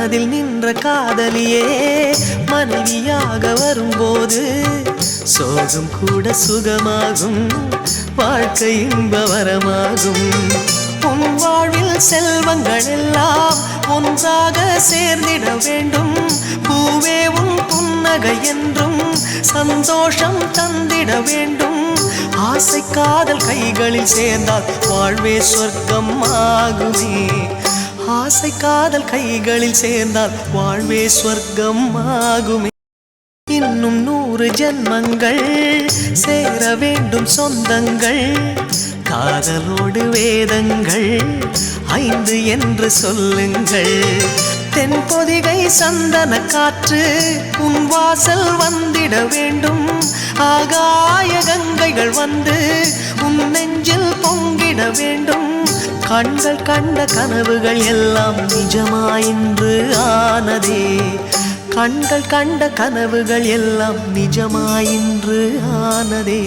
மனதில் நின்ற காதலியே மனைவியாக வரும்போது சோகம் கூட சுகமாகும், வாழ்க்கை இன்ப வரமாகும். உன் வாழ்வில் செல்வங்கள் எல்லாம் ஒன்றாக சேர்ந்திட வேண்டும். பூவே உன் புன்னகை என்றும் சந்தோஷம் தந்திட வேண்டும். ஆசை காதல் கைகளில் சேர்ந்தால் வாழ்வே சொர்க்கம் ஆகுமே. ஆசை காதல் கைகளில் சேர்ந்தால் வாழ்வே சொர்க்கம் ஆகுமே. இன்னும் 100 ஜன்மங்கள் சேர வேண்டும் சொந்தங்கள். காதலோடு வேதங்கள் 5 என்று சொல்லுங்கள். தென்பொதிகை சந்தன காற்று உன் வாசல் வந்திட வேண்டும். ஆகாய கங்கைகள் வந்து உன் நெஞ்சில் பொங்கிட வேண்டும். கண்கள் கண்ட கனவுகள் எல்லாம் நிஜமாயின்று ஆனதே. கண்கள் கண்ட கனவுகள் எல்லாம் நிஜமாயின்று ஆனதே.